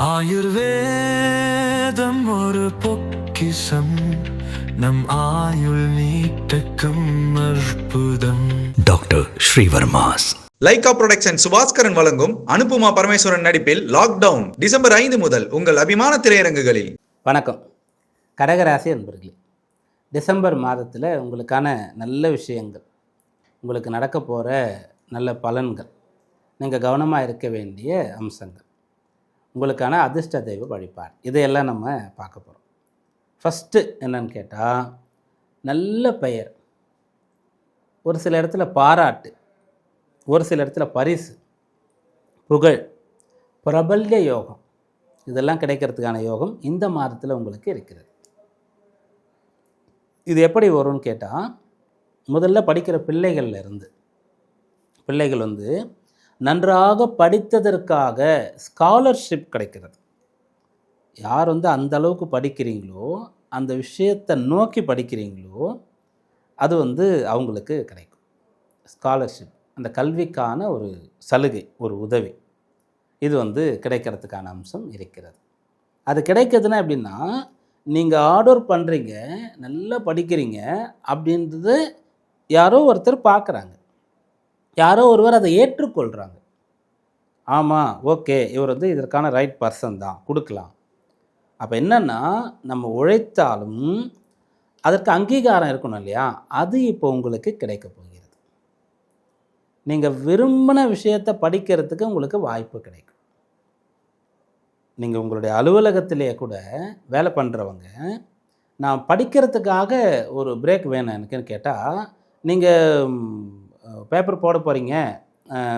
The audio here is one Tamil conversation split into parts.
ஆயுர்வேதம் ஒரு பொக்கிஷம், நம் ஆயுள் நீட்டக்கும் அற்புதம். Doctor Srivarma's. Lyca production Subaskaran வழங்கும் அனுப்புமா பரமேஸ்வரன் நடிப்பில் லாக்டவுன் டிசம்பர் 5 முதல் உங்கள் அபிமான திரையரங்குகளில். வணக்கம் கடகராசி அன்பர்களே, டிசம்பர் மாதத்தில் உங்களுக்கான நல்ல விஷயங்கள், உங்களுக்கு நடக்க போகிற நல்ல பலன்கள், நீங்கள் கவனமாக இருக்க வேண்டிய அம்சங்கள், உங்களுக்கான அதிர்ஷ்ட தெய்வ வழிபாடு, இதையெல்லாம் நம்ம பார்க்க போகிறோம். ஃபஸ்ட்டு என்னன்னு கேட்டால், நல்ல பெயர், ஒரு சில இடத்துல பாராட்டு, ஒரு சில இடத்துல பரிசு, புகழ், பிரபல்ய யோகம், இதெல்லாம் கிடைக்கிறதுக்கான யோகம் இந்த மாதத்தில் உங்களுக்கு இருக்கிறது. இது எப்படி வரும்னு கேட்டால், முதல்ல படிக்கிற பிள்ளைகள் நன்றாக படித்ததற்காக ஸ்காலர்ஷிப் கிடைக்கிறது. யார் அந்த அளவுக்கு படிக்கிறீங்களோ, அந்த விஷயத்தை நோக்கி படிக்கிறீங்களோ, அது அவங்களுக்கு கிடைக்கும். ஸ்காலர்ஷிப், அந்த கல்விக்கான ஒரு சலுகை, ஒரு உதவி, இது கிடைக்கிறதுக்கான அம்சம் இருக்கிறது. அது கிடைக்கிறதுனா எப்படின்னா, நீங்கள் ஆர்டர் பண்ணுறீங்க, நல்லா படிக்கிறீங்க அப்படின்றது யாரோ ஒருத்தர் பார்க்குறாங்க, யாரோ ஒருவர் அதை ஏற்றுக்கொள்கிறாங்க. ஆமாம், ஓகே, இவர் இதற்கான ரைட் பர்சன் தான், கொடுக்கலாம். அப்போ என்னென்னா, நம்ம உழைத்தாலும் அதற்கு அங்கீகாரம் இருக்கணும் இல்லையா? அது இப்போ உங்களுக்கு கிடைக்க போகிறது. நீங்கள் விரும்பின விஷயத்தை படிக்கிறதுக்கு உங்களுக்கு வாய்ப்பு கிடைக்கும். நீங்கள் உங்களுடைய அலுவலகத்திலேயே கூட வேலை பண்ணுறவங்க, நான் படிக்கிறதுக்காக ஒரு பிரேக் வேணும் எனக்குன்னு கேட்டால், நீங்கள் பேப்பர் போட போகிறீங்க,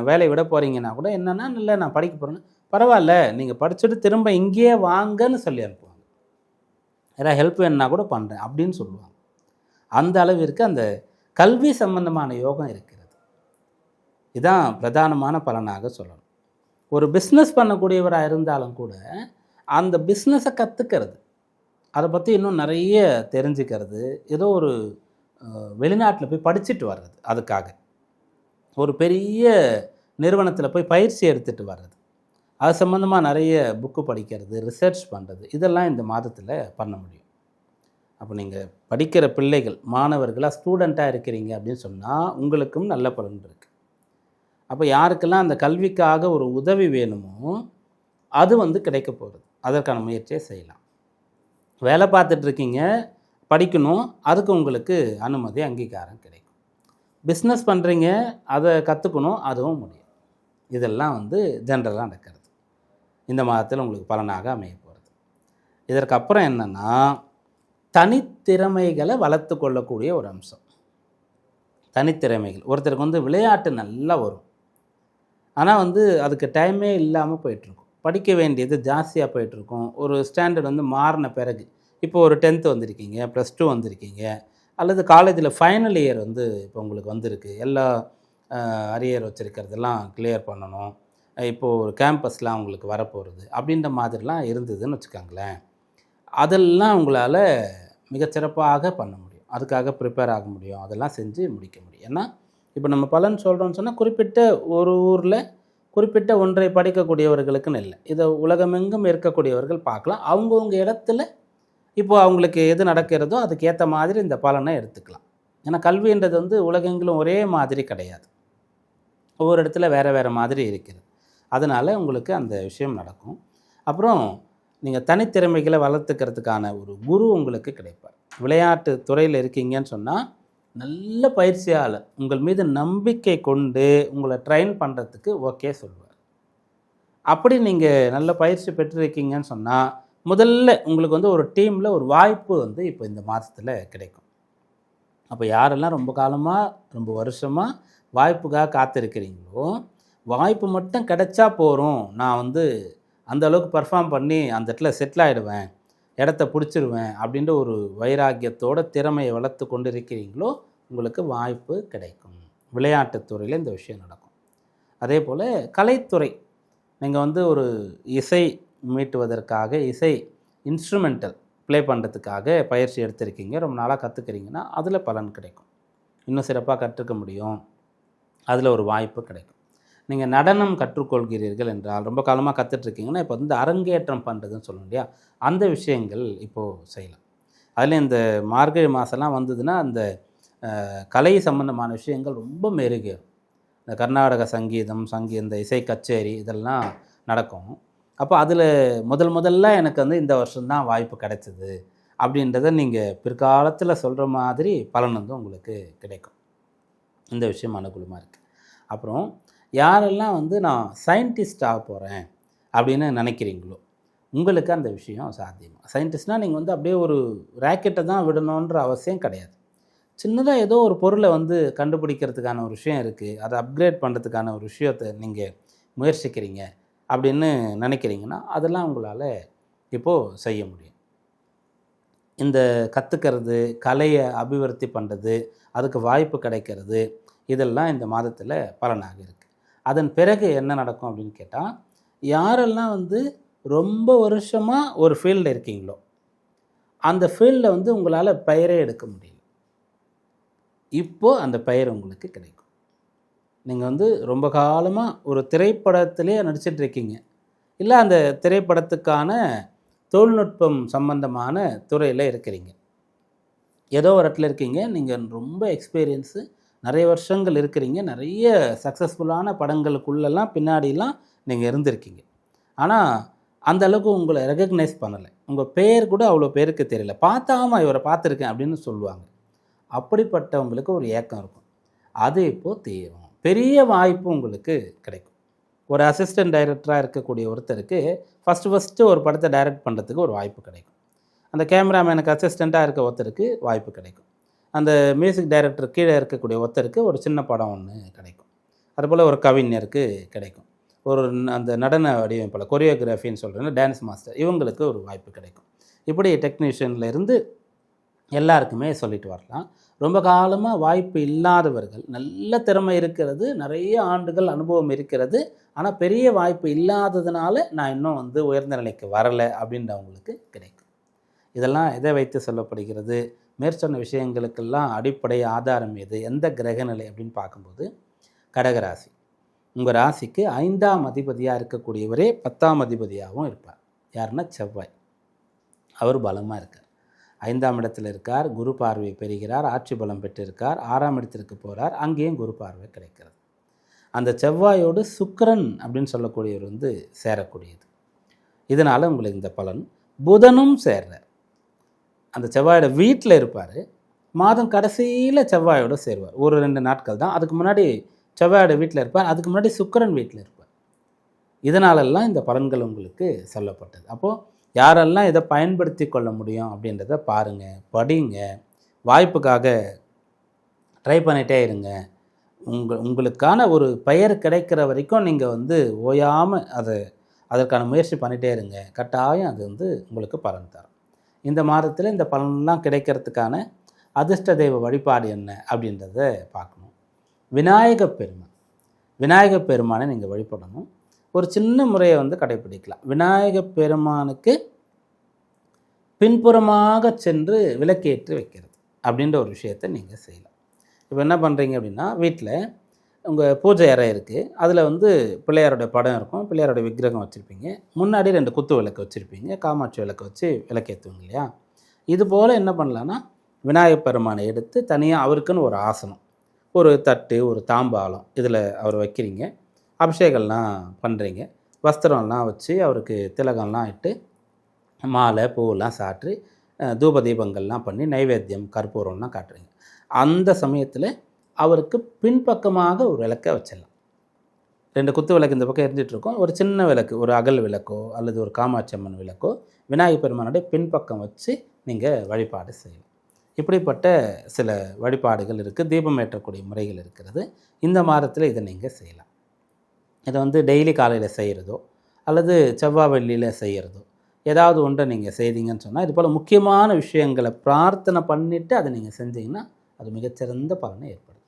வேலையை விட போகிறீங்கன்னா கூட என்னென்னா, இல்லை நான் படிக்க போகிறேன்னு, பரவாயில்ல நீங்கள் படிச்சுட்டு திரும்ப இங்கேயே வாங்கன்னு சொல்லி அனுப்புவாங்க. ஏதாவது ஹெல்ப் வேணுன்னா கூட பண்ணுறேன் அப்படின்னு சொல்லுவாங்க. அந்த அளவிற்கு அந்த கல்வி சம்பந்தமான யோகம் இருக்கிறது. இதுதான் பிரதானமான பலனாக சொல்லணும். ஒரு பிஸ்னஸ் பண்ணக்கூடியவராக இருந்தாலும் கூட அந்த பிஸ்னஸை கற்றுக்கிறது, அதை பற்றி இன்னும் நிறைய தெரிஞ்சுக்கிறது, ஏதோ ஒரு வெளிநாட்டில் போய் படிச்சுட்டு வர்றது, அதுக்காக ஒரு பெரிய நிறுவனத்தில் போய் பயிற்சி எடுத்துகிட்டு வர்றது, அது சம்மந்தமாக நிறைய புக்கு படிக்கிறது, ரிசர்ச் பண்ணுறது, இதெல்லாம் இந்த மாதத்தில் பண்ண முடியும். அப்போ நீங்கள் படிக்கிற பிள்ளைகள், மாணவர்களாக, ஸ்டூடெண்ட்டாக இருக்கிறீங்க அப்படின்னு சொன்னால் உங்களுக்கும் நல்ல பலன் இருக்குது. அப்போ யாருக்கெல்லாம் அந்த கல்விக்காக ஒரு உதவி வேணுமோ அது கிடைக்க போகிறது. அதற்கான முயற்சியை செய்யலாம். வேலை பார்த்துட்ருக்கீங்க, படிக்கணும், அதுக்கு உங்களுக்கு அனுமதி, அங்கீகாரம் கிடைக்கும். பிஸ்னஸ் பண்ணுறீங்க, அதை கற்றுக்கணும், அதுவும் முடியும். இதெல்லாம் ஜென்ரலாக நடக்கிறது. இந்த மாதத்தில் உங்களுக்கு பலனாக அமைய போகிறது. இதற்கப்புறம் என்னென்னா, தனித்திறமைகளை வளர்த்து கொள்ளக்கூடிய ஒரு அம்சம். தனித்திறமைகள், ஒருத்தருக்கு விளையாட்டு நல்லா வரும், ஆனால் அதுக்கு டைமே இல்லாமல் போயிட்டுருக்கும். படிக்க வேண்டியது ஜாஸ்தியாக போயிட்டுருக்கும். ஒரு ஸ்டாண்டர்ட் மாறின பிறகு, இப்போ ஒரு 10th வந்திருக்கீங்க, +2 வந்திருக்கீங்க, அல்லது காலேஜில் ஃபைனல் இயர் இப்போ உங்களுக்கு வந்திருக்கு, எல்லா அரியர் வச்சுருக்கிறதெல்லாம் கிளியர் பண்ணணும், இப்போது ஒரு கேம்பஸ்லாம் உங்களுக்கு வரப்போகிறது அப்படின்ற மாதிரிலாம் இருந்ததுன்னு வச்சுக்கோங்களேன். அதெல்லாம் உங்களால் மிகச்சிறப்பாக பண்ண முடியும். அதுக்காக ப்ரிப்பேர் ஆக முடியும், அதெல்லாம் செஞ்சு முடிக்க முடியும். ஏன்னா இப்போ நம்ம பலன் சொல்கிறோன்னு சொன்னால், குறிப்பிட்ட ஒரு ஊரில் குறிப்பிட்ட ஒன்றை படிக்கக்கூடியவர்களுக்குன்னு இல்லை, இதை உலகமெங்கும் இருக்கக்கூடியவர்கள் பார்க்கலாம். அவங்கவுங்க இடத்துல இப்போது அவங்களுக்கு எது நடக்கிறதோ அதுக்கு ஏற்ற மாதிரி இந்த பலனை எடுத்துக்கலாம். ஏன்னா கல்வின்றது உலகெங்கிலும் ஒரே மாதிரி கிடையாது, ஒவ்வொரு இடத்துல வேறு வேறு மாதிரி இருக்கிறது. அதனால் உங்களுக்கு அந்த விஷயம் நடக்கும். அப்புறம் நீங்கள் தனித்திறமைகளை வளர்த்துக்கிறதுக்கான ஒரு குரு உங்களுக்கு கிடைப்பார். விளையாட்டு துறையில் இருக்கீங்கன்னு சொன்னால், நல்ல பயிற்சியாளர் உங்கள் மீது நம்பிக்கை கொண்டு உங்களை ட்ரெயின் பண்ணுறதுக்கு ஓகே சொல்லுவார். அப்படி நீங்கள் நல்ல பயிற்சி பெற்றிருக்கீங்கன்னு சொன்னால், முதல்ல உங்களுக்கு ஒரு டீமில் ஒரு வாய்ப்பு இப்போ இந்த மாதத்தில் கிடைக்கும். அப்போ யாரெல்லாம் ரொம்ப காலமாக, ரொம்ப வருஷமாக வாய்ப்புக்காக காத்திருக்கிறீங்களோ, வாய்ப்பு மட்டும் கிடைச்சா போகிறோம், நான் அந்த அளவுக்கு பர்ஃபார்ம் பண்ணி அந்த இடத்துல செட்டில் ஆகிடுவேன், இடத்த பிடிச்சிருவேன் அப்படின்ற ஒரு வைராக்கியத்தோட திறமையை வளர்த்து கொண்டு இருக்கிறீங்களோ, உங்களுக்கு வாய்ப்பு கிடைக்கும். விளையாட்டுத்துறையில் இந்த விஷயம் நடக்கும். அதே போல் கலைத்துறை, நீங்கள் ஒரு இசை மீட்டுவதற்காக, இசை இன்ஸ்ட்ருமெண்டல் ப்ளே பண்ணுறதுக்காக பயிற்சி எடுத்திருக்கீங்க, ரொம்ப நாளாக கற்றுக்கிறீங்கன்னா அதில் பலன் கிடைக்கும். இன்னும் சிறப்பாக கற்றுக்க முடியும், அதில் ஒரு வாய்ப்பு கிடைக்கும். நீங்கள் நடனம் கற்றுக்கொள்கிறீர்கள் என்றால், ரொம்ப காலமாக கற்றுட்ருக்கீங்கன்னா, இப்போ வந்து அரங்கேற்றம் பண்ணுறதுன்னு சொல்லணும் இல்லையா? அந்த விஷயங்கள் இப்போது செய்யலாம். அதில் இந்த மார்கழி மாதம்லாம் வந்ததுன்னா, அந்த கலை சம்பந்தமான விஷயங்கள் ரொம்ப மெருகேறும். இந்த கர்நாடக சங்கீதம், இந்த இசை கச்சேரி இதெல்லாம் நடக்கும். அப்போ அதில் முதல்ல எனக்கு வந்து இந்த வருஷம்தான் வாய்ப்பு கிடைச்சது அப்படின்றத நீங்கள் பிற்காலத்தில் சொல்கிற மாதிரி பலன் வந்து உங்களுக்கு கிடைக்கும். இந்த விஷயம் அனுகூலமாக இருக்குது. அப்புறம் யாரெல்லாம் வந்து நான் சயின்டிஸ்ட் ஆக போகிறேன் அப்படின்னு நினைக்கிறீங்களோ, உங்களுக்கு அந்த விஷயம் சாத்தியமாக. சயின்டிஸ்ட்னால் நீங்கள் வந்து அப்படியே ஒரு ராக்கெட்டை தான் விடணுன்ற அவசியம் கிடையாது. சின்னதாக ஏதோ ஒரு பொருளை வந்து கண்டுபிடிக்கிறதுக்கான ஒரு விஷயம் இருக்குது, அதை அப்கிரேட் பண்ணுறதுக்கான ஒரு விஷயத்தை நீங்கள் முயற்சிக்கிறீங்க அப்படின்னு நினைக்கிறீங்கன்னா, அதெல்லாம் உங்களால் இப்போது செய்ய முடியும். இந்த கற்றுக்கிறது, கலையை அபிவிருத்தி பண்ணுறது, அதுக்கு வாய்ப்பு கிடைக்கிறது, இதெல்லாம் இந்த மாதத்தில் பலனாக இருக்குது. அதன் பிறகு என்ன நடக்கும் அப்படின்னு கேட்டால், யாரெல்லாம் வந்து ரொம்ப வருஷமாக ஒரு ஃபீல்டில் இருக்கீங்களோ, அந்த ஃபீல்டில் வந்து உங்களால் பெயரே எடுக்க முடியல. இப்போது அந்த பெயர் உங்களுக்கு கிடைக்கும். நீங்கள் வந்து ரொம்ப காலமாக ஒரு திரைப்படத்திலே நடிச்சிட்ருக்கீங்க, இல்லை அந்த திரைப்படத்துக்கான தொழில்நுட்பம் சம்பந்தமான துறையில் இருக்கிறீங்க. ஏதோ ஒரு இடத்துல இருக்கீங்க, நீங்கள் ரொம்ப எக்ஸ்பீரியன்ஸு, நிறைய வருஷங்கள் இருக்கிறீங்க, நிறைய சக்ஸஸ்ஃபுல்லான படங்களுக்குள்ளெல்லாம் பின்னாடிலாம் நீங்கள் இருந்திருக்கீங்க. ஆனால் அந்த அளவுக்கு உங்களை ரெகக்னைஸ் பண்ணலை. உங்கள் பேர் கூட அவ்வளோ பேருக்கு தெரியல. பார்த்தாமல் இவரை பார்த்துருக்கேன் அப்படின்னு சொல்லுவாங்க. அப்படிப்பட்டவங்களுக்கு ஒரு ஏக்கம் இருக்கும். அது இப்போது தீரும். பெரிய வாய்ப்பு உங்களுக்கு கிடைக்கும். ஒரு அசிஸ்டன்ட் டைரக்டராக இருக்கக்கூடிய ஒருத்தருக்கு ஃபஸ்ட்டு ஒரு படத்தை டைரக்ட் பண்ணுறதுக்கு ஒரு வாய்ப்பு கிடைக்கும். அந்த கேமராமேனுக்கு அசிஸ்டண்ட்டாக இருக்க ஒருத்தருக்கு வாய்ப்பு கிடைக்கும். அந்த மியூசிக் டைரக்டர் கீழே இருக்கக்கூடிய ஒருத்தருக்கு ஒரு சின்ன படம் ஒன்று கிடைக்கும். அதுபோல் ஒரு கவிஞருக்கு கிடைக்கும். ஒரு அந்த நடன வடிவமைப்பாளர், கொரியோகிராஃபின்னு சொல்கிறேன்னா டான்ஸ் மாஸ்டர், இவங்களுக்கு ஒரு வாய்ப்பு கிடைக்கும். இப்படி டெக்னீஷியன்லேருந்து எல்லாருக்குமே சொல்லிட்டு வரலாம். ரொம்ப காலமாக வாய்ப்பு இல்லாதவர்கள், நல்ல திறமை இருக்கிறது, நிறைய ஆண்டுகள் அனுபவம் இருக்கிறது, ஆனால் பெரிய வாய்ப்பு இல்லாததுனால நான் இன்னும் வந்து உயர்ந்த நிலைக்கு வரலை அப்படின்றவங்களுக்கு கிடைக்கும். இதெல்லாம் எதை வைத்து சொல்லப்படுகிறது? மேற்சொன்ன விஷயங்களுக்கெல்லாம் அடிப்படை ஆதாரம் எது, எந்த கிரகநிலை அப்படின்னு பார்க்கும்போது கடகராசி. உங்கள் ராசிக்கு 5ஆம் அதிபதியாக இருக்கக்கூடியவரே 10ஆம் அதிபதியாகவும் இருப்பார். யாருன்னா செவ்வாய். அவர் பலமாக இருக்கார். 5ஆம் இடத்தில் இருக்கார், குரு பார்வை பெறுகிறார், ஆட்சி பலம் பெற்றிருக்கார். 6ஆம் இடத்திற்கு போகிறார், அங்கேயும் குரு பார்வை கிடைக்கிறது. அந்த செவ்வாயோடு சுக்கிரன் அப்படின்னு சொல்லக்கூடியவர் வந்து சேரக்கூடியது. இதனால் உங்களுக்கு இந்த பலன். புதனும் சேர்றார். அந்த செவ்வாயோட வீட்டில் இருப்பார். மாதம் கடைசியில் செவ்வாயோடு சேருவார். ஒரு 2 நாட்கள் தான். அதுக்கு முன்னாடி செவ்வாயோட வீட்டில் இருப்பார். அதுக்கு முன்னாடி சுக்கிரன் வீட்டில் இருப்பார். இதனாலெல்லாம் இந்த பலன்கள் உங்களுக்கு சொல்லப்பட்டது. அப்போது யாரெல்லாம் இதை பயன்படுத்தி கொள்ள முடியும் அப்படின்றத பாருங்கள், படிங்க, வாய்ப்புக்காக ட்ரை பண்ணிகிட்டே இருங்க. உங்களுக்கான ஒரு பெயர் கிடைக்கிற வரைக்கும் நீங்கள் வந்து ஓயாமல் அதற்கான முயற்சி பண்ணிகிட்டே இருங்க. கட்டாயம் அது வந்து உங்களுக்கு பலன் தரும். இந்த மாதத்தில் இந்த பலன்லாம் கிடைக்கிறதுக்கான அதிர்ஷ்ட தெய்வ வழிபாடு என்ன அப்படின்றத பார்க்கணும். விநாயகப் பெருமானை நீங்கள் வழிபடணும். ஒரு சின்ன முறையை வந்து கடைப்பிடிக்கலாம். விநாயகப் பெருமானுக்கு பின்புறமாக சென்று விளக்கேற்றி வைக்கிறது அப்படின்ற ஒரு விஷயத்தை நீங்கள் செய்யலாம். இப்போ என்ன பண்ணுறீங்க அப்படின்னா, வீட்டில் உங்கள் பூஜை அறை இருக்குது, அதில் வந்து பிள்ளையாரோட படம் இருக்கும், பிள்ளையாரோட விக்கிரகம் வச்சுருப்பீங்க, முன்னாடி 2 குத்து விளக்கு வச்சுருப்பீங்க, காமாட்சி விளக்கு வச்சு விளக்கேற்றுவீங்க இல்லையா? இது போல் என்ன பண்ணலான்னா, விநாயகப் பெருமானை எடுத்து தனியாக அவருக்குன்னு ஒரு ஆசனம், ஒரு தட்டு, ஒரு தாம்பாளம் இதில் அவர் வைக்கிறீங்க. அபிஷேகம்லாம் பண்ணுறீங்க. வஸ்திரம்லாம் வச்சு அவருக்கு திலகம்லாம் இட்டு மாலை பூவெல்லாம் சாற்றி தூப தீபங்கள்லாம் பண்ணி நைவேத்தியம் கற்பூரம்லாம் காட்டுறீங்க. அந்த சமயத்தில் அவருக்கு பின்பக்கமாக ஒரு விளக்கை வச்சிடலாம். 2 குத்து விளக்கு இந்த பக்கம் எரிஞ்சிட்ருக்கோம். ஒரு சின்ன விளக்கு, ஒரு அகல் விளக்கோ அல்லது ஒரு காமாட்சி அம்மன் விளக்கோ விநாயகப் பெருமானுடைய பின்பக்கம் வச்சு நீங்கள் வழிபாடு செய்யலாம். இப்படிப்பட்ட சில வழிபாடுகள் இருக்குது. தீபம் ஏற்றக்கூடிய முறைகள் இருக்கிறது. இந்த மாதத்தில் இதை நீங்கள் செய்யலாம். இதை வந்து டெய்லி காலையில் செய்கிறதோ அல்லது செவ்வாய் வெள்ளியில் செய்கிறதோ ஏதாவது ஒன்றை நீங்கள் செய்தீங்கன்னு சொன்னால், இது போல் முக்கியமான விஷயங்களை பிரார்த்தனை பண்ணிவிட்டு அதை நீங்கள் செஞ்சீங்கன்னா அது மிகச்சிறந்த பலனை ஏற்படும்.